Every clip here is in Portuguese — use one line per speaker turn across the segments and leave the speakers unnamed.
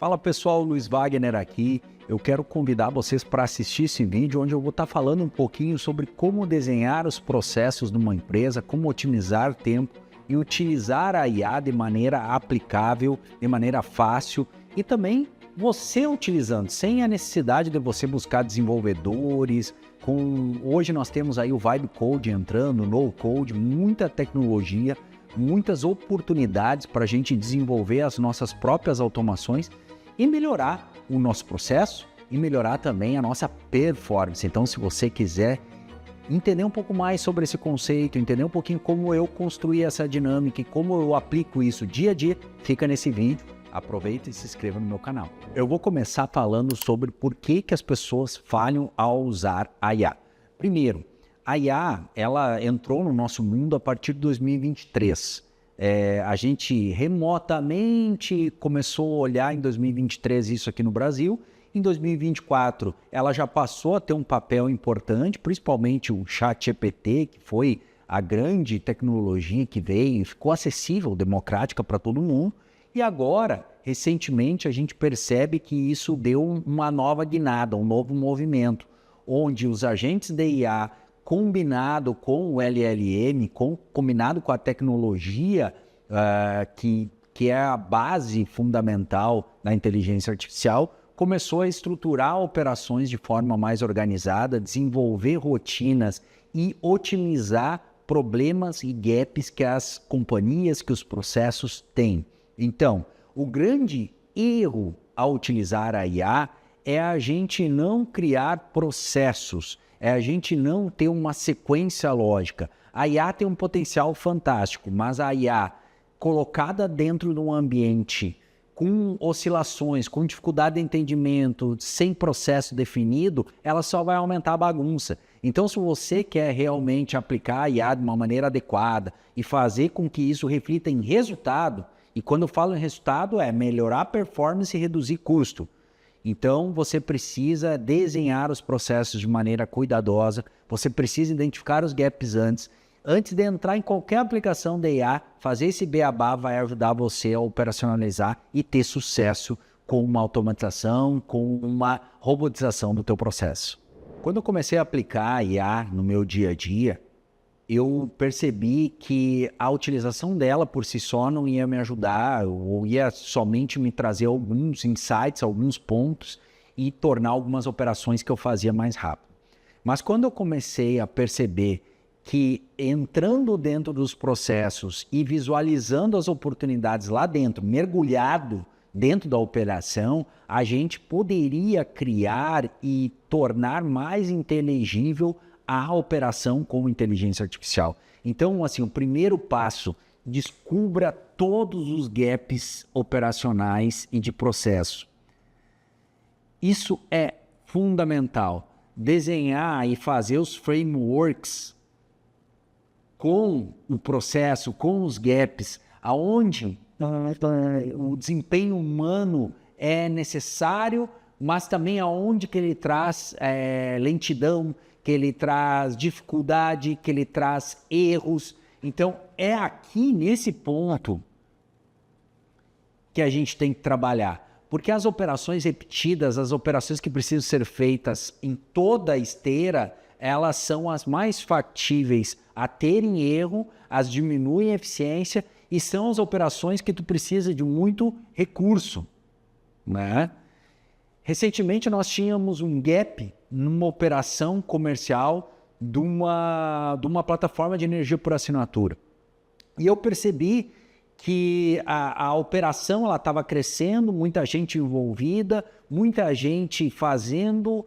Fala pessoal, Luiz Wagner aqui. Eu quero convidar vocês para assistir esse vídeo onde eu vou estar falando um pouquinho sobre como desenhar os processos numa empresa, como otimizar tempo e utilizar a IA de maneira aplicável, de maneira fácil e também você utilizando, sem a necessidade de você buscar desenvolvedores. Hoje nós temos aí o Vibe Code entrando, No Code, muita tecnologia, muitas oportunidades para a gente desenvolver as nossas próprias automações e melhorar o nosso processo e melhorar também a nossa performance. Então, se você quiser entender um pouco mais sobre esse conceito, entender um pouquinho como eu construí essa dinâmica e como eu aplico isso dia a dia, fica nesse vídeo, aproveita e se inscreva no meu canal. Eu vou começar falando sobre por que as pessoas falham ao usar a IA. Primeiro, a IA, ela entrou no nosso mundo a partir de 2023. A gente remotamente começou a olhar em 2023 isso aqui no Brasil. Em 2024, ela já passou a ter um papel importante, principalmente o ChatGPT, que foi a grande tecnologia que veio e ficou acessível, democrática para todo mundo. E agora, recentemente, a gente percebe que isso deu uma nova guinada, um novo movimento, onde os agentes de IA, combinado com o LLM, combinado com a tecnologia que é a base fundamental da inteligência artificial, começou a estruturar operações de forma mais organizada, desenvolver rotinas e otimizar problemas e gaps que as companhias, que os processos têm. Então, o grande erro ao utilizar a IA é a gente não criar processos, é a gente não ter uma sequência lógica. A IA tem um potencial fantástico, mas a IA colocada dentro de um ambiente com oscilações, com dificuldade de entendimento, sem processo definido, ela só vai aumentar a bagunça. Então, se você quer realmente aplicar a IA de uma maneira adequada e fazer com que isso reflita em resultado, e quando eu falo em resultado é melhorar a performance e reduzir custo. Então, você precisa desenhar os processos de maneira cuidadosa, você precisa identificar os gaps antes de entrar em qualquer aplicação de IA, fazer esse beabá vai ajudar você a operacionalizar e ter sucesso com uma automatização, com uma robotização do teu processo. Quando eu comecei a aplicar a IA no meu dia a dia, eu percebi que a utilização dela por si só não ia me ajudar, ou ia somente me trazer alguns insights, alguns pontos e tornar algumas operações que eu fazia mais rápido. Mas quando eu comecei a perceber que entrando dentro dos processos e visualizando as oportunidades lá dentro, mergulhado dentro da operação, a gente poderia criar e tornar mais inteligível a operação com inteligência artificial. Então, assim, o primeiro passo, descubra todos os gaps operacionais e de processo. Isso é fundamental. Desenhar e fazer os frameworks com o processo, com os gaps, aonde o desempenho humano é necessário, mas também aonde que ele traz lentidão, que ele traz dificuldade, que ele traz erros. Então, é aqui nesse ponto que a gente tem que trabalhar. Porque as operações repetidas, as operações que precisam ser feitas em toda a esteira, elas são as mais factíveis a terem erro, as diminuem a eficiência e são as operações que tu precisa de muito recurso, né? Recentemente nós tínhamos um gap numa operação comercial de uma plataforma de energia por assinatura. E eu percebi que a operação estava crescendo, muita gente envolvida, muita gente fazendo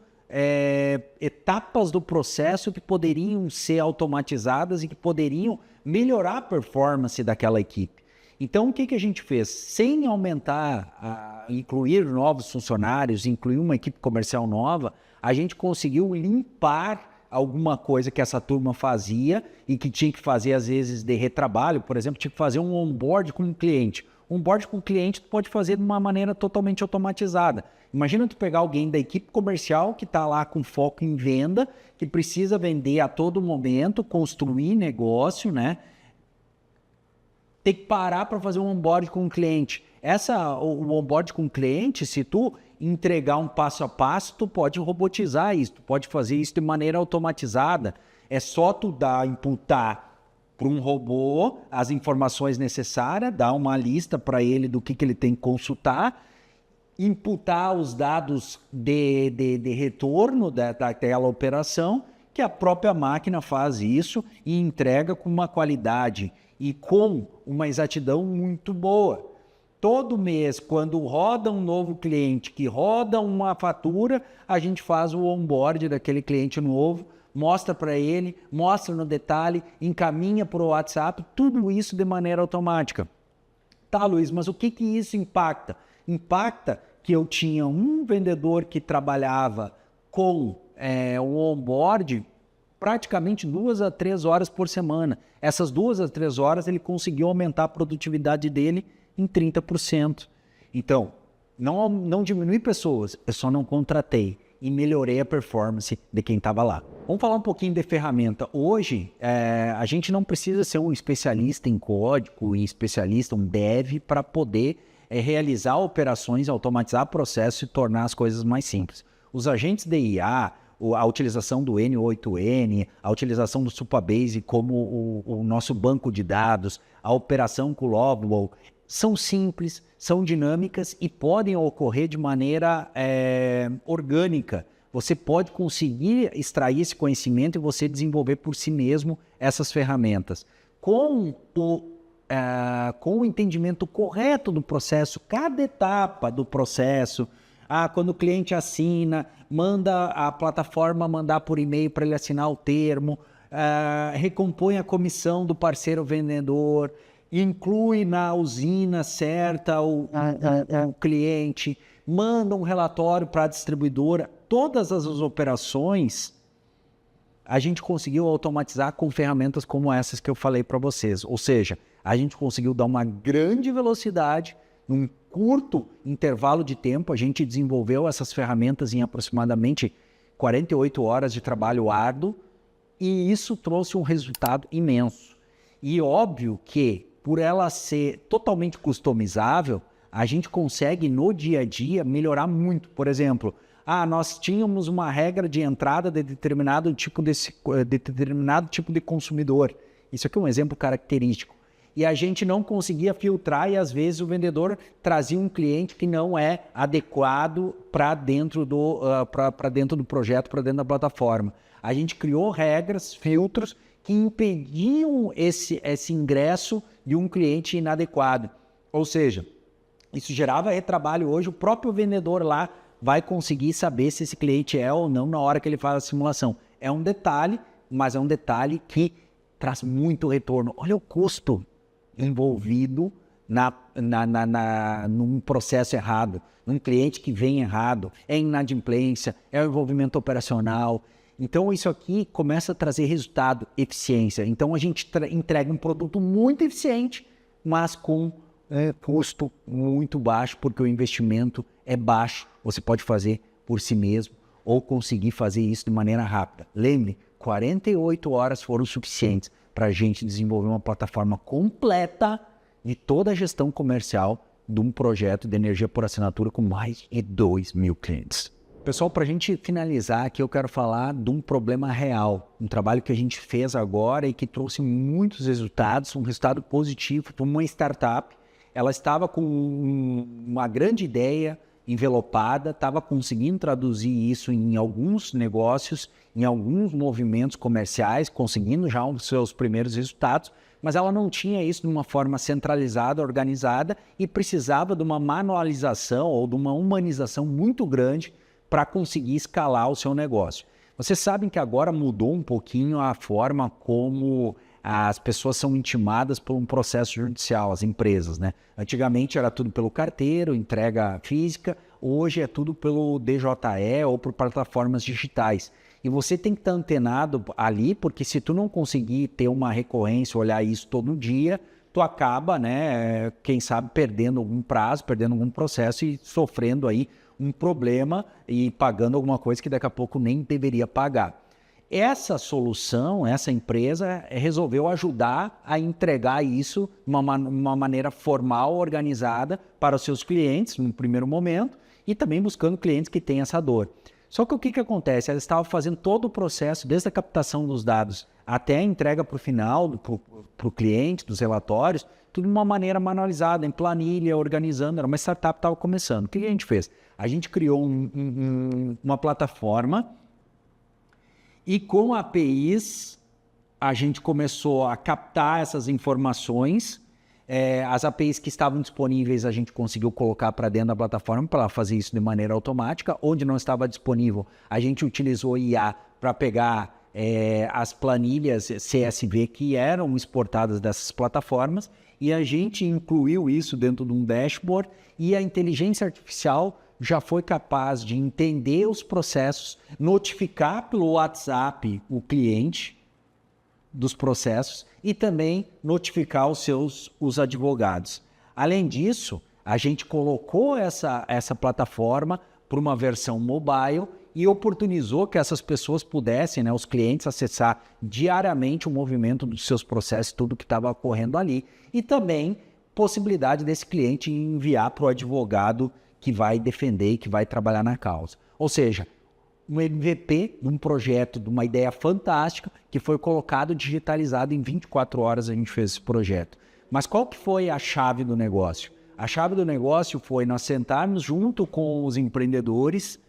etapas do processo que poderiam ser automatizadas e que poderiam melhorar a performance daquela equipe. Então, o que a gente fez? Sem aumentar, incluir novos funcionários, incluir uma equipe comercial nova, a gente conseguiu limpar alguma coisa que essa turma fazia e que tinha que fazer, às vezes, de retrabalho. Por exemplo, tinha que fazer um onboard com um cliente. Onboard com o cliente tu pode fazer de uma maneira totalmente automatizada. Imagina tu pegar alguém da equipe comercial que está lá com foco em venda, que precisa vender a todo momento, construir negócio, né? Ter que parar para fazer um onboard com o cliente. O onboard com o cliente, se tu entregar um passo a passo, tu pode robotizar isso, tu pode fazer isso de maneira automatizada. É só tu imputar para um robô as informações necessárias, dar uma lista para ele do que ele tem que consultar, imputar os dados de retorno daquela operação, que a própria máquina faz isso e entrega com uma qualidade e com uma exatidão muito boa. Todo mês, quando roda um novo cliente, que roda uma fatura, a gente faz o onboard daquele cliente novo, mostra para ele, mostra no detalhe, encaminha para o WhatsApp, tudo isso de maneira automática. Tá, Luiz, mas o que isso impacta? Impacta que eu tinha um vendedor que trabalhava com o onboard praticamente 2 a 3 horas por semana. Essas 2 a 3 horas ele conseguiu aumentar a produtividade dele em 30%. Então, não diminui pessoas, eu só não contratei e melhorei a performance de quem estava lá. Vamos falar um pouquinho de ferramenta. Hoje, a gente não precisa ser um especialista em código, um dev, para poder realizar operações, automatizar processos e tornar as coisas mais simples. Os agentes de IA, a utilização do N8N, a utilização do Supabase como o nosso banco de dados, a operação com o Lovable, são simples, são dinâmicas e podem ocorrer de maneira orgânica. Você pode conseguir extrair esse conhecimento e você desenvolver por si mesmo essas ferramentas. Com o entendimento correto do processo, cada etapa do processo, quando o cliente assina, manda a plataforma mandar por e-mail para ele assinar o termo, recompõe a comissão do parceiro vendedor, inclui na usina certa o cliente, manda um relatório para a distribuidora. Todas as operações a gente conseguiu automatizar com ferramentas como essas que eu falei para vocês. Ou seja, a gente conseguiu dar uma grande velocidade num curto intervalo de tempo. A gente desenvolveu essas ferramentas em aproximadamente 48 horas de trabalho árduo e isso trouxe um resultado imenso. E óbvio que, por ela ser totalmente customizável, a gente consegue no dia a dia melhorar muito. Por exemplo, nós tínhamos uma regra de entrada de determinado tipo de consumidor. Isso aqui é um exemplo característico. E a gente não conseguia filtrar e às vezes o vendedor trazia um cliente que não é adequado para dentro do projeto, para dentro da plataforma. A gente criou regras, filtros que impediam esse ingresso de um cliente inadequado. Ou seja, isso gerava retrabalho. Hoje o próprio vendedor lá vai conseguir saber se esse cliente é ou não na hora que ele faz a simulação. É um detalhe, mas é um detalhe que traz muito retorno. Olha o custo envolvido num processo errado, num cliente que vem errado, é inadimplência, é o envolvimento operacional. Então isso aqui começa a trazer resultado, eficiência. Então a gente entrega um produto muito eficiente, mas com custo muito baixo, porque o investimento é baixo. Você pode fazer por si mesmo ou conseguir fazer isso de maneira rápida. Lembre, 48 horas foram suficientes para a gente desenvolver uma plataforma completa de toda a gestão comercial de um projeto de energia por assinatura com mais de 2.000 clientes. Pessoal, para a gente finalizar aqui, eu quero falar de um problema real, um trabalho que a gente fez agora e que trouxe muitos resultados, um resultado positivo para uma startup. Ela estava com uma grande ideia envelopada, estava conseguindo traduzir isso em alguns negócios, em alguns movimentos comerciais, conseguindo já os seus primeiros resultados, mas ela não tinha isso de uma forma centralizada, organizada e precisava de uma manualização ou de uma humanização muito grande para conseguir escalar o seu negócio. Vocês sabem que agora mudou um pouquinho a forma como as pessoas são intimadas por um processo judicial, as empresas, né? Antigamente era tudo pelo carteiro, entrega física, hoje é tudo pelo DJE ou por plataformas digitais. E você tem que estar antenado ali, porque se tu não conseguir ter uma recorrência, olhar isso todo dia, tu acaba, né, quem sabe, perdendo algum prazo, perdendo algum processo e sofrendo aí um problema e pagando alguma coisa que daqui a pouco nem deveria pagar. Essa solução, essa empresa resolveu ajudar a entregar isso de uma maneira formal, organizada para os seus clientes no primeiro momento e também buscando clientes que têm essa dor. Só que o que acontece? Ela estava fazendo todo o processo, desde a captação dos dados até a entrega para o final, para o cliente, dos relatórios, tudo de uma maneira manualizada, em planilha, organizando. Era uma startup que estava começando. O que a gente fez? A gente criou uma plataforma e com APIs a gente começou a captar essas informações. As APIs que estavam disponíveis a gente conseguiu colocar para dentro da plataforma para fazer isso de maneira automática. Onde não estava disponível, a gente utilizou IA para pegar as planilhas CSV que eram exportadas dessas plataformas e a gente incluiu isso dentro de um dashboard e a inteligência artificial já foi capaz de entender os processos, notificar pelo WhatsApp o cliente dos processos e também notificar os advogados. Além disso, a gente colocou essa plataforma para uma versão mobile e oportunizou que essas pessoas pudessem, os clientes, acessar diariamente o movimento dos seus processos, tudo que estava ocorrendo ali. E também possibilidade desse cliente enviar para o advogado que vai defender e que vai trabalhar na causa. Ou seja, um MVP de um projeto, de uma ideia fantástica, que foi colocado digitalizado em 24 horas a gente fez esse projeto. Mas qual que foi a chave do negócio? A chave do negócio foi nós sentarmos junto com os empreendedores,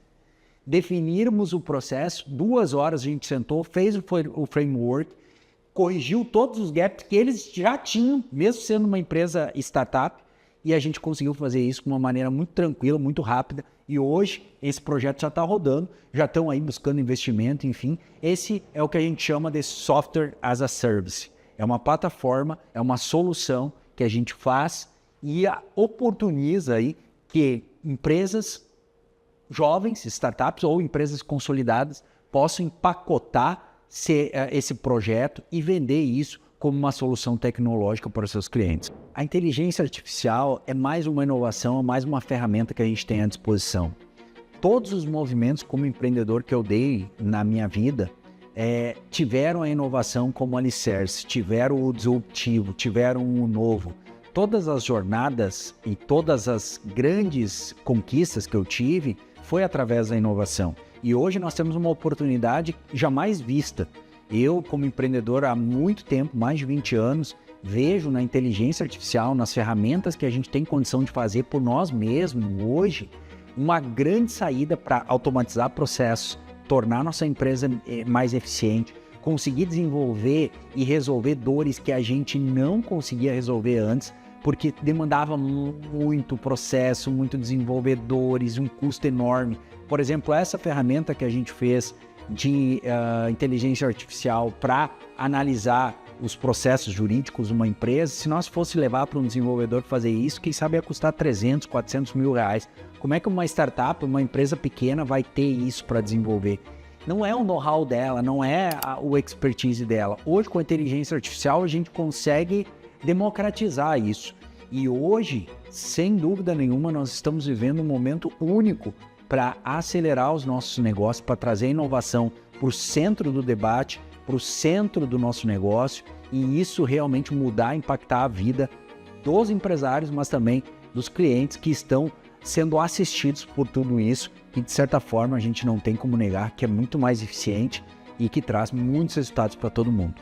definirmos o processo, 2 horas a gente sentou, fez o framework, corrigiu todos os gaps que eles já tinham, mesmo sendo uma empresa startup, e a gente conseguiu fazer isso de uma maneira muito tranquila, muito rápida, e hoje esse projeto já está rodando, já estão aí buscando investimento, enfim. Esse é o que a gente chama de Software as a Service. É uma plataforma, é uma solução que a gente faz e oportuniza aí que empresas jovens, startups ou empresas consolidadas possam empacotar esse projeto e vender isso como uma solução tecnológica para os seus clientes. A inteligência artificial é mais uma inovação, é mais uma ferramenta que a gente tem à disposição. Todos os movimentos como empreendedor que eu dei na minha vida tiveram a inovação como alicerce, tiveram o disruptivo, tiveram o novo. Todas as jornadas e todas as grandes conquistas que eu tive foi através da inovação. E hoje nós temos uma oportunidade jamais vista. Eu, como empreendedor há muito tempo, mais de 20 anos, vejo na inteligência artificial, nas ferramentas que a gente tem condição de fazer por nós mesmos hoje, uma grande saída para automatizar processos, tornar nossa empresa mais eficiente, conseguir desenvolver e resolver dores que a gente não conseguia resolver antes, porque demandava muito processo, muito desenvolvedores, um custo enorme. Por exemplo, essa ferramenta que a gente fez de inteligência artificial para analisar os processos jurídicos de uma empresa, se nós fosse levar para um desenvolvedor fazer isso, quem sabe ia custar 300, 400 mil reais. Como é que uma startup, uma empresa pequena vai ter isso para desenvolver? Não é o know-how dela, não é o expertise dela. Hoje, com a inteligência artificial, a gente consegue democratizar isso. E hoje, sem dúvida nenhuma, nós estamos vivendo um momento único para acelerar os nossos negócios, para trazer inovação para o centro do debate, para o centro do nosso negócio, e isso realmente mudar, impactar a vida dos empresários, mas também dos clientes que estão sendo assistidos por tudo isso, que de certa forma a gente não tem como negar que é muito mais eficiente e que traz muitos resultados para todo mundo.